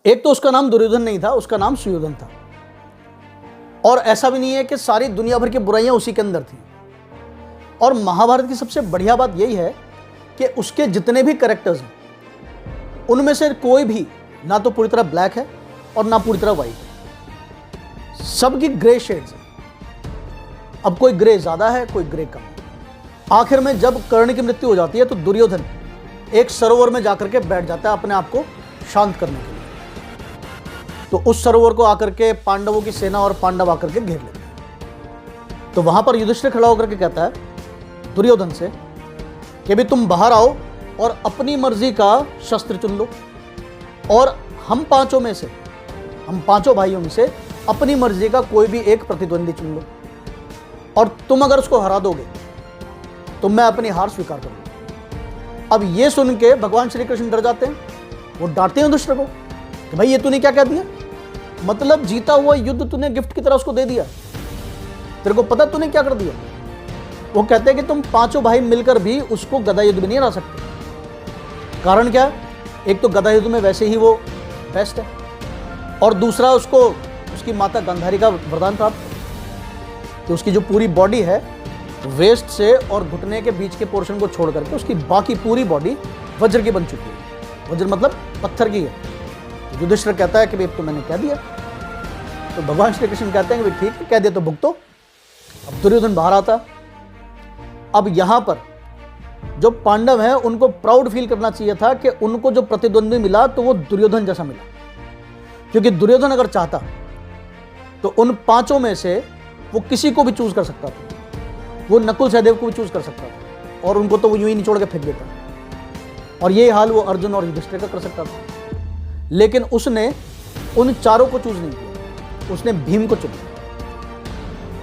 एक तो उसका नाम दुर्योधन नहीं था, उसका नाम सुयोधन था। और ऐसा भी नहीं है कि सारी दुनिया भर की बुराइयां उसी के अंदर थी। और महाभारत की सबसे बढ़िया बात यही है कि उसके जितने भी कैरेक्टर्स हैं उनमें से कोई भी ना तो पूरी तरह ब्लैक है और ना पूरी तरह वाइट है, सबकी ग्रे शेड्स हैं। अब कोई ग्रे ज्यादा है, कोई ग्रे कम है। आखिर में जब कर्ण की मृत्यु हो जाती है तो दुर्योधन एक सरोवर में जाकर के बैठ जाता है अपने आप को शांत करने के लिए। तो उस सरोवर को आकर के पांडवों की सेना और पांडव आकर के घेर लेते हैं। तो वहां पर युधिष्ठिर खड़ा होकर के कहता है दुर्योधन से कि भी तुम बाहर आओ और अपनी मर्जी का शस्त्र चुन लो, और हम पांचों भाइयों में से अपनी मर्जी का कोई भी एक प्रतिद्वंदी चुन लो, और तुम अगर उसको हरा दोगे तो मैं अपनी हार स्वीकार करूंगा। अब ये सुन के भगवान श्री कृष्ण डर जाते हैं। वो डांटते हैं युधिष्ठिर को कि भाई ये तूने क्या कह दिया, मतलब जीता हुआ युद्ध तूने गिफ्ट की तरह उसको दे दिया, तेरे को पता तूने क्या कर दिया। वो कहते हैं कि तुम पांचों भाई मिलकर भी उसको गदा युद्ध में नहीं हरा सकते। कारण क्या, एक तो गदा युद्ध में वैसे ही वो बेस्ट है, और दूसरा उसको उसकी माता गांधारी का वरदान प्राप्त है कि उसकी जो पूरी बॉडी है वेस्ट से और घुटने के बीच के पोर्शन को छोड़ करके उसकी बाकी पूरी बॉडी वज्र की बन चुकी है। वज्र मतलब पत्थर की है। युधिष्ठिर कहता है कि भाई तो मैंने कह दिया। तो भगवान श्री कृष्ण कहते हैं कि भाई ठीक है, कह दिया तो भुगतो। अब दुर्योधन बाहर आता। अब यहां पर जो पांडव हैं उनको प्राउड फील करना चाहिए था कि उनको जो प्रतिद्वंदी मिला तो वो दुर्योधन जैसा मिला, क्योंकि दुर्योधन अगर चाहता तो उन पांचों में से वो किसी को भी चूज कर सकता था। वो नकुल सहदेव को भी चूज कर सकता था और उनको तो वो यूं ही निचोड़ के फेंक देता, और ये हाल वो अर्जुन और युधिष्ठिर का कर सकता था। लेकिन उसने उन चारों को चूज नहीं किया, उसने भीम को चुना,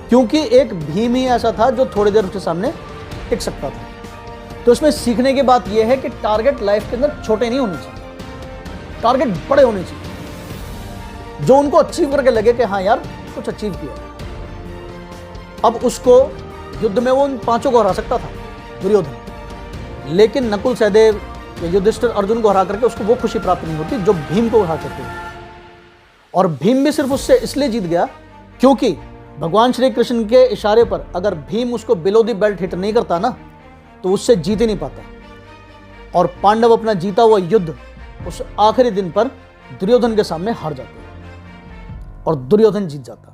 क्योंकि एक भीम ही ऐसा था जो थोड़ी देर उसके सामने टिक सकता था। तो इसमें सीखने की बात यह है कि टारगेट लाइफ के अंदर छोटे नहीं होने चाहिए, टारगेट बड़े होने चाहिए, जो उनको अचीव करके लगे कि हाँ यार कुछ अचीव किया। अब उसको युद्ध में वो उन पांचों को हरा सकता था दुर्योधन, लेकिन नकुल सहदेव या युधिष्ठिर अर्जुन को हरा करके उसको वो खुशी प्राप्त नहीं होती जो भीम को हरा करते हैं। और भीम भी सिर्फ उससे इसलिए जीत गया क्योंकि भगवान श्री कृष्ण के इशारे पर अगर भीम उसको बिलो द बेल्ट हिट नहीं करता ना तो उससे जीत ही नहीं पाता, और पांडव अपना जीता हुआ युद्ध उस आखिरी दिन पर दुर्योधन के सामने हार जाते और दुर्योधन जीत जाता।